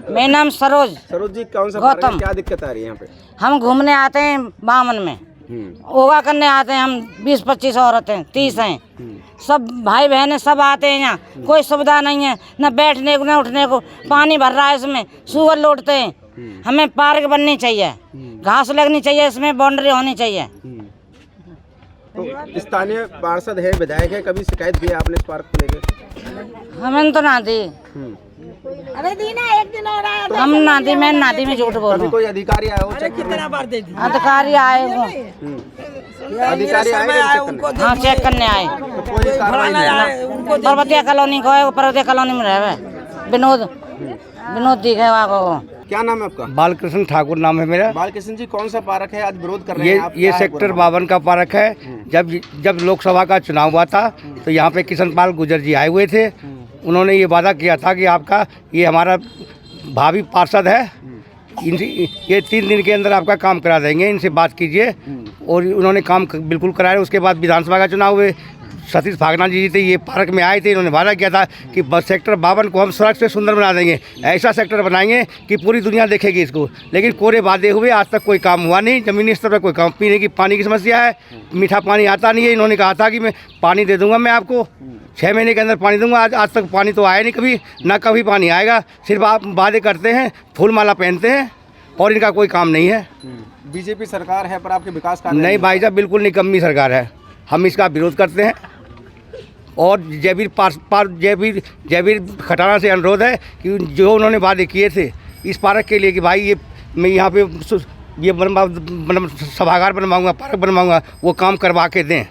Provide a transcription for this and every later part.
मेरा नाम सरोज। सरोज जी, कौन सा पार्क है? गौतम। क्या दिक्कत आ रही है यहाँ पे? हम घूमने आते हैं बामन में, योगा करने आते हैं हम 20-25 औरतें 30 हैं, सब भाई बहनें सब आते हैं यहाँ। कोई सुविधा नहीं है, न बैठने को न उठने को, पानी भर रहा है इसमें, सुअर लौटते हैं। हमें पार्क बननी चाहिए, घास लगनी चाहिए, इसमें बाउंड्री होनी चाहिए। तो स्थानीय पार्षद है, विधायक है, कभी शिकायत दी है आपने इस पार्क को लेकर? हमें तो ना दी, अरे दीना एक दिन और आया हम ना दी, मैं ना दी, मैं झूठ बोल रहा कभी हूँ। कोई अधिकारी आया हो चेक करने? अधिकारी आए वो, अधिकारी आए उनको? हाँ चेक करने आए। तो कोई कार्रवाई नहीं? पर्वतीय कॉलोनी को है, पर्वतीय कॉलोनी में रहे विनोद दिखे वहाँ को। क्या नाम है आपका? बालकृष्ण ठाकुर नाम है मेरा। बालकृष्ण जी, कौन सा पार्क है? आज विरोध कर रहे हैं आप? ये सेक्टर 52 का पार्क है। जब लोकसभा का चुनाव हुआ था तो यहाँ पे किशन पाल गुर्जर जी आए हुए थे। उन्होंने ये वादा किया था कि आपका ये हमारा भावी पार्षद है, इनसे ये 3 दिन के अंदर आपका काम करा देंगे, इनसे बात कीजिए। और उन्होंने काम बिल्कुल कराया। उसके बाद विधानसभा का चुनाव हुए, सतीश भागना जी थे, ये पार्क में आए थे। इन्होंने वादा किया था कि बस सेक्टर 52 को हम सड़क से सुंदर बना देंगे, ऐसा सेक्टर बनाएंगे कि पूरी दुनिया देखेगी इसको। लेकिन कोरे वादे हुए, आज तक कोई काम हुआ नहीं। ज़मीनी स्तर पर कोई काम, पीने की पानी की समस्या है, मीठा पानी आता नहीं है। इन्होंने कहा था कि मैं पानी दे दूंगा, मैं आपको 6 महीने के अंदर पानी दूंगा। आज तक पानी तो आया नहीं कभी, ना कभी पानी आएगा। सिर्फ आप वादे करते हैं, फूल माला पहनते हैं और इनका कोई काम नहीं है। बीजेपी सरकार है पर आपके विकास कार्य नहीं भाई साहब, बिल्कुल निकम्मी सरकार है। हम इसका विरोध करते हैं। और जयवीर खटाना से अनुरोध है कि जो उन्होंने वादे किए थे इस पार्क के लिए कि भाई ये मैं यहाँ पे ये सभागार बनवाऊँगा, पार्क बनवाऊँगा, वो काम करवा के दें।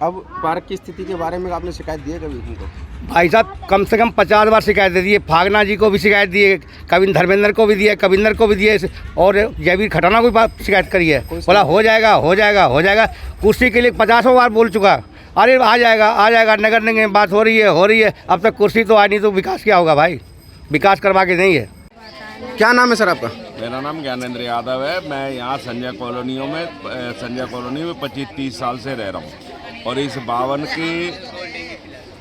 अब पार्क की स्थिति के बारे में आपने शिकायत दी है कभी उनको? भाई साहब, कम से कम 50 बार शिकायत दे दी है। फागना जी को भी शिकायत दी है, कविंद्र धर्मेंद्र को भी दी है, कविंद्र को भी दी है, और जयवीर खटाना को भी शिकायत करी है। बोला हो जाएगा हो जाएगा हो जाएगा। कुर्सी के लिए 50 बार बोल चुका, अरे आ जाएगा, नगर निगम में बात हो रही है। अब तक कुर्सी तो आई नहीं, तो विकास क्या होगा भाई? विकास करवा के नहीं है। क्या नाम है सर आपका? मेरा नाम ज्ञानेंद्र यादव है। मैं यहाँ संजय कॉलोनी में 25-30 साल से रह रहा हूँ। और इस 52 की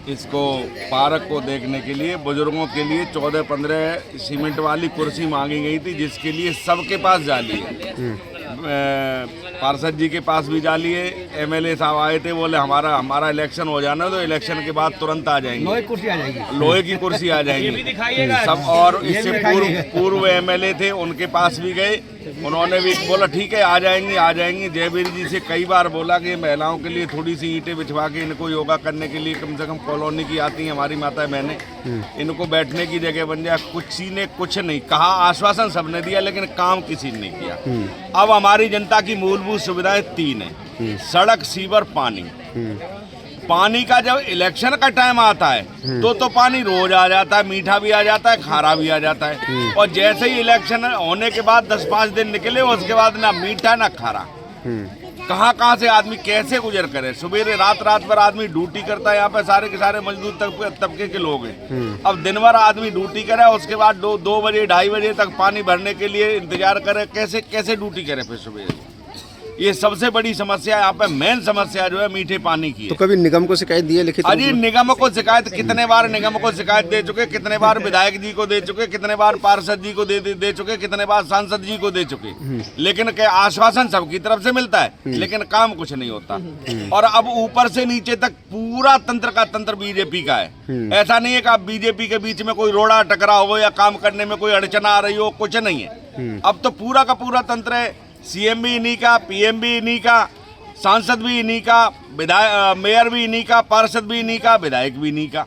इसको पार्क को देखने के लिए बुजुर्गों के लिए 14-15 सीमेंट वाली कुर्सी मांगी गई थी, जिसके लिए सबके पास जाली है। पार्षद जी के पास भी जाली है। एमएलए साहब आए थे, बोले हमारा इलेक्शन हो जाना तो इलेक्शन के बाद तुरंत आ जाएंगे, लोहे की कुर्सी आ जाएगी सब। और इससे पूर्व एमएलए थे, उनके पास भी गए, उन्होंने भी बोला ठीक है आ जाएंगी। जयवीर जी से कई बार बोला कि महिलाओं के लिए थोड़ी सी ईंटें बिछवा के इनको योगा करने के लिए, कम से कम कॉलोनी की आती हैं हमारी माता बहनें, इनको बैठने की जगह बन जाए। किसी ने कुछ नहीं कहा, आश्वासन सबने दिया लेकिन काम किसी ने नहीं किया। अब हमारी जनता की मूलभूत सुविधाएं 3 हैं, सड़क, सीवर, पानी। पानी का जब इलेक्शन का टाइम आता है तो पानी रोज आ जाता है, मीठा भी आ जाता है, खारा भी आ जाता है। और जैसे ही इलेक्शन होने के बाद 10-5 दिन निकले, उसके बाद ना मीठा ना खारा। कहाँ से आदमी कैसे गुजर करे? सुबह रात भर आदमी ड्यूटी करता है। यहाँ पे सारे के सारे मजदूर तबके के लोग हैं। अब दिन भर आदमी ड्यूटी करे, उसके बाद 2 बजे 2:30 बजे तक पानी भरने के लिए इंतजार करे। कैसे ड्यूटी करे फिर सुबह? ये सबसे बड़ी समस्या यहाँ पे, मेन समस्या जो है मीठे पानी की है। तो कभी निगम को शिकायत दी है लिखित? अजी निगम को शिकायत कितने बार निगम को शिकायत दे चुके, कितने बार विधायक जी को दे चुके, कितने बार पार्षद जी को दे चुके, कितने बार सांसद जी को दे चुके। लेकिन क्या आश्वासन सबकी तरफ से मिलता है, लेकिन काम कुछ नहीं होता। और अब ऊपर से नीचे तक पूरा तंत्र का तंत्र बीजेपी का है। ऐसा नहीं है कि अब बीजेपी के बीच में कोई रोड़ा टकराव हो या काम करने में कोई अड़चन आ रही हो, कुछ नहीं है। अब तो पूरा का पूरा तंत्र है। सीएम भी इन्हीं का, पीएम भी इन्हीं का, सांसद भी इन्हीं का, मेयर भी इन्हीं का, पार्षद भी इन्हीं का, विधायक भी इन्हीं का,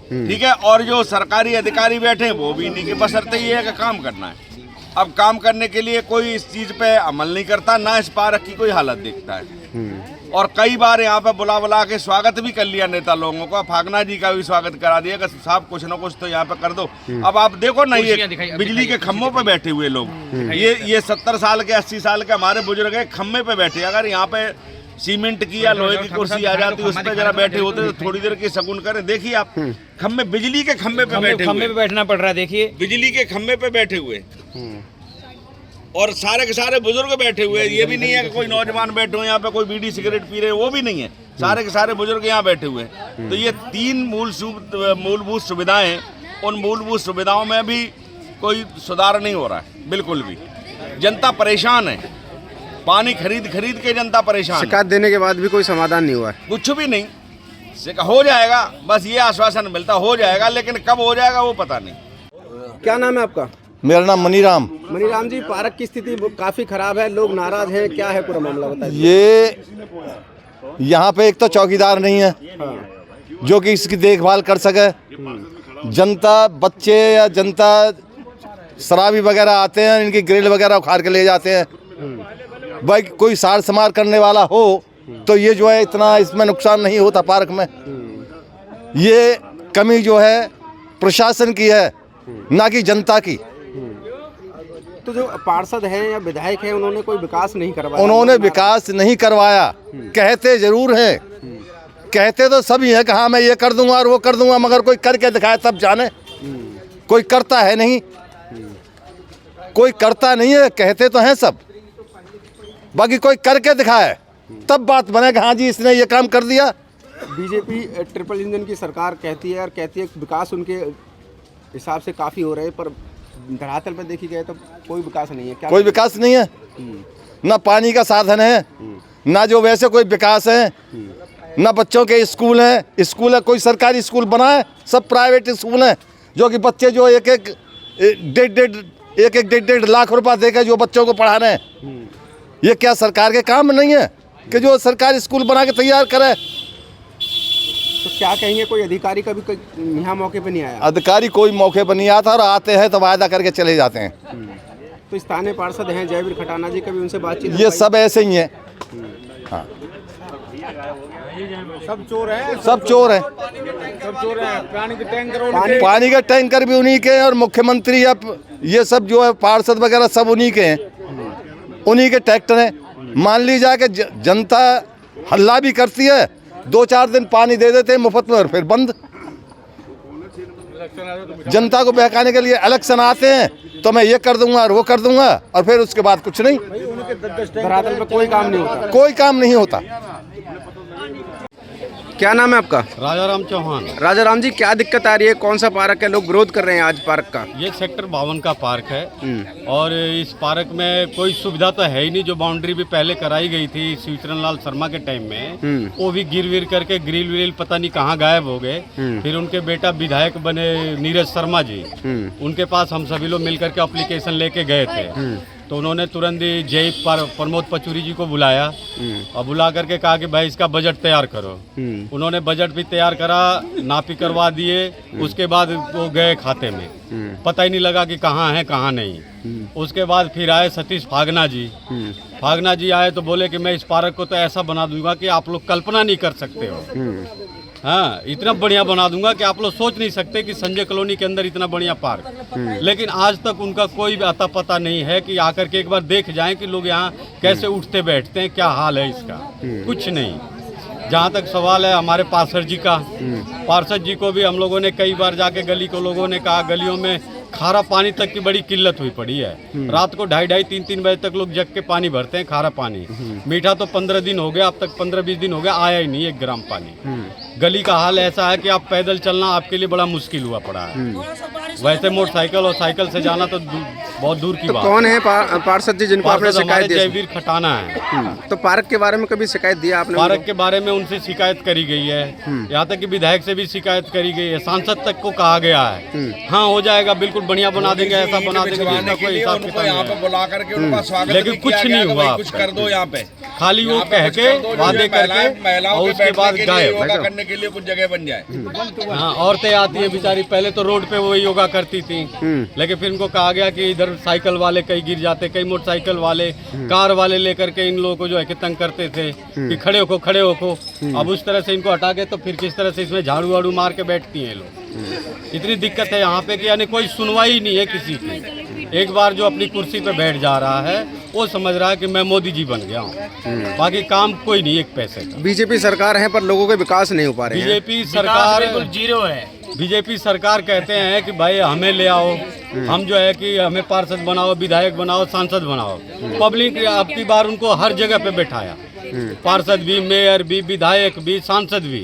ठीक है। और जो सरकारी अधिकारी बैठे हैं वो भी इन्हीं के। बशर्ते ये है कि काम करना है। अब काम करने के लिए कोई इस चीज पे अमल नहीं करता, ना इस पार्क की कोई हालत देखता है। और कई बार यहाँ पे बुला के स्वागत भी कर लिया नेता लोगों का। फागना जी का भी स्वागत करा दिया कि साहब कुछ ना कुछ तो यहाँ पे कर दो। अब आप देखो ना, ये बिजली के खम्भों पे बैठे हुए लोग, ये 70 साल के 80 साल के हमारे बुजुर्ग है, खम्भे पे बैठे। अगर यहाँ पे सीमेंट की या लोहे की कुर्सी आ जाती, उस पर जरा बैठे होते तो थोड़ी देर की शगुन करें। देखिए आप खम्भे, बिजली के खम्भे पे बैठे, खम्भे पे बैठना पड़ रहा है। देखिए बिजली के खम्भे पे बैठे हुए, और सारे के सारे बुजुर्ग बैठे हुए हैं। ये भी नहीं है कि कोई नौजवान बैठे हुए यहाँ पे कोई बीड़ी सिगरेट पी रहे हैं, वो भी नहीं है। सारे के सारे बुजुर्ग यहाँ बैठे हुए हैं। तो ये 3 मूलभूत सुविधाएं उन मूलभूत सुविधाओं में भी कोई सुधार नहीं हो रहा है, बिल्कुल भी। जनता परेशान है, पानी खरीद के जनता परेशान है। शिकायत देने के बाद भी कोई समाधान नहीं हुआ है? कुछ भी नहीं, हो जाएगा, बस ये आश्वासन मिलता हो जाएगा, लेकिन कब हो जाएगा वो पता नहीं। क्या नाम है आपका? मेरा नाम मनीराम। मनीराम जी, पार्क की स्थिति काफी खराब है, लोग नाराज हैं, क्या है पूरा मामला बताइए। ये यहाँ पे एक तो चौकीदार नहीं है जो कि इसकी देखभाल कर सके। जनता, बच्चे या जनता शराबी वगैरह आते हैं, इनकी ग्रिल वगैरह उखाड़ के ले जाते हैं। भाई कोई सार समार करने वाला हो तो ये जो है इतना इसमें नुकसान नहीं होता पार्क में। ये कमी जो है प्रशासन की है, ना कि जनता की। तो जो पार्षद हैं या विधायक हैं, उन्होंने कोई विकास नहीं करवाया? उन्होंने विकास नहीं करवाया, कहते जरूर हैं, कहते तो सभी हैं कि हाँ मैं ये कर दूंगा और वो कर दूंगा, मगर कोई करके दिखाए तब जाने। कोई करता है नहीं, कोई करता नहीं है। कहते तो हैं सब, बाकी कोई करके दिखाए तब बात बने कि हाँ जी इसने ये काम कर दिया। बीजेपी ट्रिपल इंजन की सरकार कहती है, और कहती है विकास उनके हिसाब से काफी हो रहे हैं, पर धरातल पर देखी जाए तो कोई विकास नहीं है। क्या कोई विकास नहीं है, ना पानी का साधन है, ना जो वैसे कोई विकास है, ना बच्चों के स्कूल हैं। स्कूल है, कोई सरकारी स्कूल बना है, सब प्राइवेट स्कूल हैं, जो कि बच्चे जो एक डेढ़ लाख रुपया देकर जो बच्चों को पढ़ा रहे हैं। ये क्या सरकार के काम नहीं है कि जो सरकारी स्कूल बना के तैयार करे? तो क्या कहेंगे, कोई अधिकारी कभी यहाँ मौके पे नहीं आया? अधिकारी कोई मौके पर नहीं आता और आते हैं तो वायदा करके चले जाते हैं। तो स्थानीय पार्षद हैं जयवीर खटाना जी, कभी उनसे बातचीत? ये सब ऐसे ही हैं। हाँ, सब चोर हैं, सब चोर हैं। पानी के टैंकर भी उन्हीं के हैं, और मुख्यमंत्री अब ये सब जो है पार्षद वगैरह सब उन्हीं के हैं, उन्हीं के ट्रैक्टर हैं। मान ली जाए कि जनता हल्ला भी करती है, 2-4 दिन पानी दे देते हैं मुफ्त में और फिर बंद। जनता को बहकाने के लिए इलेक्शन आते हैं तो मैं ये कर दूंगा और वो कर दूंगा, और फिर उसके बाद कुछ नहीं। धरातल पे कोई काम नहीं होता। कोई काम नहीं होता। क्या नाम है आपका? राजाराम चौहान। राजाराम जी, क्या दिक्कत आ रही है? कौन सा पार्क है? लोग विरोध कर रहे हैं आज पार्क का। ये सेक्टर 52 का पार्क है, और इस पार्क में कोई सुविधा तो है ही नहीं। जो बाउंड्री भी पहले कराई गई थी शिवचरण लाल शर्मा के टाइम में, वो भी गिर विर करके ग्रिल विल पता नहीं कहाँ गायब हो गए। फिर उनके बेटा विधायक बने नीरज शर्मा जी, उनके पास हम सभी लोग मिलकर के एप्लीकेशन लेके गए थे। तो उन्होंने तुरंत ही जय प्रमोद पचूरी जी को बुलाया और बुला करके कहा कि भाई इसका बजट तैयार करो। उन्होंने बजट भी तैयार करा, नापी करवा दिए। उसके बाद वो गए खाते में, पता ही नहीं लगा कि कहाँ है कहाँ नहीं। उसके बाद फिर आए सतीश फागना जी। फागना जी आए तो बोले कि मैं इस पार्क को तो ऐसा बना दूंगा कि आप लोग कल्पना नहीं कर सकते हो। हाँ, इतना बढ़िया बना दूंगा कि आप लोग सोच नहीं सकते कि संजय कॉलोनी के अंदर इतना बढ़िया पार्क। लेकिन आज तक उनका कोई अता पता नहीं है कि आकर के एक बार देख जाएं कि लोग यहाँ कैसे उठते बैठते हैं, क्या हाल है इसका। कुछ नहीं। जहाँ तक सवाल है हमारे पार्षद जी का, पार्षद जी को भी हम लोगों ने कई बार जाके गली को लोगों ने कहा, गलियों में खारा पानी तक की बड़ी किल्लत हुई पड़ी है। रात को 2:30, 3-3 बजे तक लोग जग के पानी भरते हैं, खारा पानी। मीठा तो 15 दिन हो गया, अब तक 15-20 दिन हो गया, आया ही नहीं 1 ग्राम पानी। गली का हाल ऐसा है कि आप पैदल चलना आपके लिए बड़ा मुश्किल हुआ पड़ा है। वैसे मोटरसाइकिल और साइकिल से जाना तो बहुत दूर की बात। कौन है पार्षद जी जिनको आपने शिकायत दी? जयवीर खटाना है। तो पार्क के बारे में कभी शिकायत दिया आपने? पार्क के बारे में उनसे शिकायत करी गई है, यहाँ तक कि विधायक से भी शिकायत करी गई है, सांसद तक को कहा गया है। हाँ, हो जाएगा, बिल्कुल बढ़िया बना देंगे, ऐसा बना देंगे जिसका कोई हिसाब किताब यहाँ पे बुला करके उनका स्वागत, लेकिन कुछ नहीं हुआ। कुछ कर दो यहाँ पे, खाली वो कह के वादे करके और उसके बाद गायब। योगा करने के लिए कुछ जगह बन जाए। हाँ, औरतें आती है बेचारी, पहले तो रोड पे वो योगा करती थी, लेकिन फिर उनको कहा गया कि इधर साइकिल वाले कई गिर जाते, कई मोटरसाइकिल वाले, कार वाले लेकर के इन लोगों को जो है कि तंग करते थे कि खड़े होको खड़े होको। अब उस तरह से इनको हटा के तो फिर किस तरह से इसमें झाड़ू वाड़ू मार के बैठती हैं लोग। इतनी दिक्कत है यहाँ पे कि यानी कोई सुनवाई नहीं है किसी की। एक बार जो अपनी कुर्सी पे बैठ जा रहा है वो समझ रहा है कि मैं मोदी जी बन गया हूँ, बाकी काम कोई नहीं एक पैसे का। बीजेपी सरकार है पर लोगों के विकास नहीं हो पा रहे हैं। बीजेपी सरकार बिल्कुल जीरो है। बीजेपी सरकार कहते हैं कि भाई हमें ले आओ, हम जो है कि हमें पार्षद बनाओ, विधायक बनाओ, सांसद बनाओ। पब्लिक अब की बार उनको हर जगह पे बैठाया, पार्षद भी, मेयर भी, विधायक भी, सांसद भी,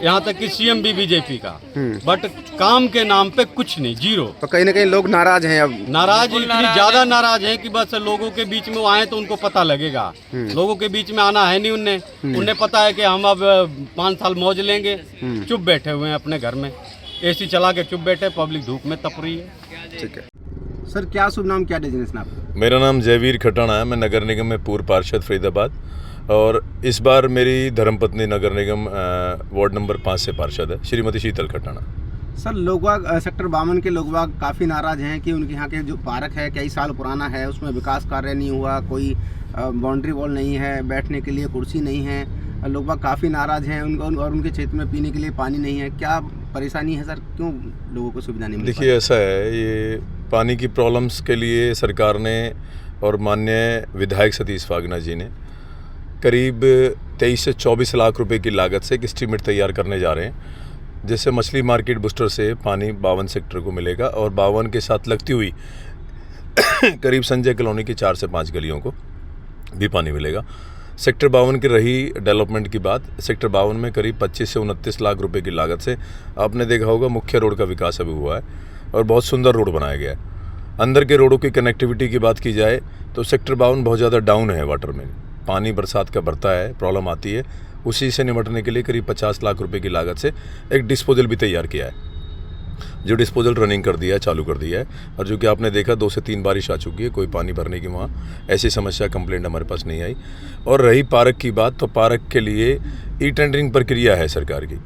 यहाँ तक कि सीएम भी बीजेपी का, बट काम के नाम पे कुछ नहीं, जीरो। तो कहीं ना कहीं लोग नाराज हैं अब। नाराज, इतनी ज्यादा नाराज है कि बस लोगों के बीच में वो आए तो उनको पता लगेगा। लोगों के बीच में आना है नहीं उन्हें पता है कि हम अब 5 साल मौज लेंगे। चुप बैठे हुए हैं अपने घर में, एसी चला के चुप बैठे, पब्लिक धूप में तप रही है। ठीक है सर, क्या शुभ नाम, क्या डेजिग्नेशन आपका? मेरा नाम जयवीर खटाना है। मैं नगर निगम में पूर्व पार्षद फरीदाबाद, और इस बार मेरी धर्मपत्नी नगर निगम वार्ड नंबर 5 से पार्षद है, श्रीमती शीतल खटाना। सर, लोगबाग सेक्टर 52 के लोगबाग काफ़ी नाराज हैं कि उनके यहाँ के जो पार्क है कई साल पुराना है, उसमें विकास कार्य नहीं हुआ, कोई बाउंड्री वॉल नहीं है, बैठने के लिए कुर्सी नहीं है। लोगबाग काफ़ी नाराज हैं और उनके क्षेत्र में पीने के लिए पानी नहीं है। क्या परेशानी है सर, क्यों लोगों को सुविधा नहीं मिल पाती? देखिए, ऐसा है, ये पानी की प्रॉब्लम्स के लिए सरकार ने और माननीय विधायक सतीश फागना जी ने करीब 23 से 24 लाख रुपए की लागत से एक एस्टीमेट तैयार करने जा रहे हैं, जिससे मछली मार्केट बूस्टर से पानी 52 सेक्टर को मिलेगा और 52 के साथ लगती हुई करीब संजय कॉलोनी की 4 से 5 गलियों को भी पानी मिलेगा। सेक्टर 52 की रही डेवलपमेंट की बात, सेक्टर 52 में करीब 25 से 29 लाख रुपए की लागत से आपने देखा होगा मुख्य रोड का विकास अभी हुआ है और बहुत सुंदर रोड बनाया गया है। अंदर के रोडों की कनेक्टिविटी की बात की जाए तो सेक्टर 52 बहुत ज़्यादा डाउन है, वाटर में पानी बरसात का बढ़ता है, प्रॉब्लम आती है। उसी से निपटने के लिए करीब 50 लाख रुपए की लागत से एक डिस्पोजल भी तैयार किया है, जो डिस्पोजल रनिंग कर दिया है, चालू कर दिया है, और जो कि आपने देखा 2 से 3 बारिश आ चुकी है, कोई पानी भरने की वहाँ ऐसी समस्या कंप्लेंट हमारे पास नहीं आई। और रही पार्क की बात, तो पार्क के लिए ई टेंडरिंग प्रक्रिया है सरकार की।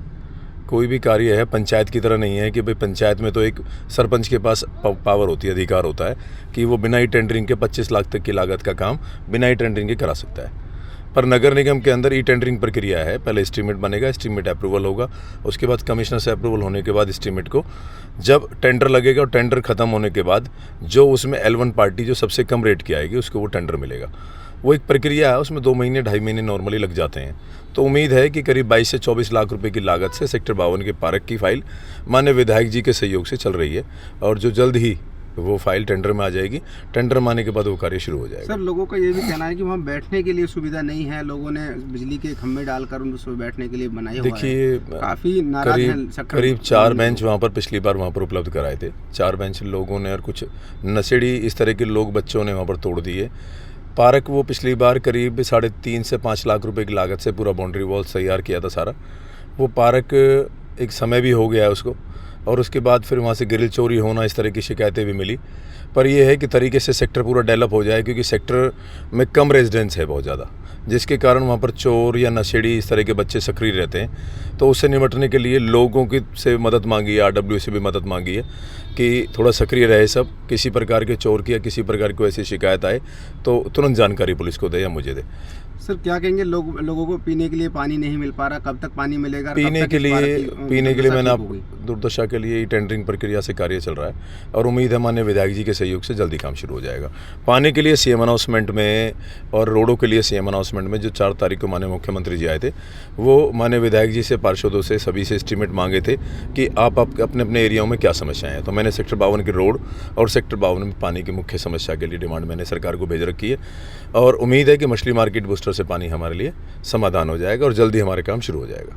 कोई भी कार्य है पंचायत की तरह नहीं है कि भाई पंचायत में तो एक सरपंच के पास पावर होती है, अधिकार होता है कि वो बिना ई टेंडरिंग के 25 लाख तक की लागत का काम बिना ई टेंडरिंग के करा सकता है। पर नगर निगम के अंदर ई टेंडरिंग प्रक्रिया है, पहले एस्टीमेट बनेगा, एस्टीमेट अप्रूवल होगा, उसके बाद कमिश्नर से अप्रूवल होने के बाद एस्टीमेट को जब टेंडर लगेगा और टेंडर खत्म होने के बाद जो उसमें L1 पार्टी जो सबसे कम रेट की आएगी उसको वो टेंडर मिलेगा। वो एक प्रक्रिया है, उसमें 2 महीने 2.5 महीने नॉर्मली लग जाते हैं। तो उम्मीद है कि करीब 22 से 24 लाख रुपए की लागत से सेक्टर 52 के पार्क की फाइल माननीय विधायक जी के सहयोग से चल रही है और जो जल्द ही वो फाइल टेंडर में आ जाएगी। टेंडर में आने के बाद वो कार्य शुरू हो जाएगा। सर, लोगों का ये भी कहना है कि वहाँ बैठने के लिए सुविधा नहीं है, लोगों ने बिजली के खंभे डालकर उनको बैठने के लिए बनाए हुआ है। देखिए, काफ़ी नाराज हैं। करीब 4 बेंच वहाँ पर पिछली बार वहाँ पर उपलब्ध कराए थे, 4 बेंच लोगों ने और कुछ नशेड़ी इस तरह के लोग बच्चों ने वहाँ पर तोड़ दिए। पार्क वो पिछली बार करीब 3.5 से 5 लाख रुपए की लागत से पूरा बाउंड्री वॉल तैयार किया था सारा। वो पार्क एक समय भी हो गया है उसको, और उसके बाद फिर वहाँ से ग्रिल चोरी होना, इस तरह की शिकायतें भी मिली। पर यह है कि तरीके से सेक्टर पूरा डेवलप हो जाए, क्योंकि सेक्टर में कम रेजिडेंस है बहुत ज़्यादा, जिसके कारण वहाँ पर चोर या नशेड़ी इस तरह के बच्चे सक्रिय रहते हैं। तो उससे निपटने के लिए लोगों की से मदद मांगी है, RW से भी मदद मांगी है कि थोड़ा सक्रिय रहे सब, किसी प्रकार के चोर की या किसी प्रकार की ऐसी शिकायत आए तो तुरंत जानकारी पुलिस को दे या मुझे दे। सर, क्या कहेंगे, लोगों को पीने के लिए पानी नहीं मिल पा रहा, कब तक पानी मिलेगा? पीने के लिए मैंने आप दुर्दशा के लिए टेंडरिंग प्रक्रिया से कार्य चल रहा है और उम्मीद है माननीय विधायक जी के सहयोग से जल्दी काम शुरू हो जाएगा। पानी के लिए CM अनाउंसमेंट में और रोडों के लिए CM अनाउंसमेंट में जो 4 तारीख को माननीय मुख्यमंत्री जी आए थे, वो माननीय विधायक जी से, पार्षदों से, सभी से एस्टीमेट मांगे थे कि आप अपने अपने एरियाओं में क्या समस्याएं हैं। तो मैंने सेक्टर 52 की रोड और सेक्टर 52 में पानी की मुख्य समस्या के लिए डिमांड मैंने सरकार को भेज रखी है और उम्मीद है कि मछली मार्केट बूस्टर से पानी हमारे लिए समाधान हो जाएगा और जल्दी हमारे काम शुरू हो जाएगा।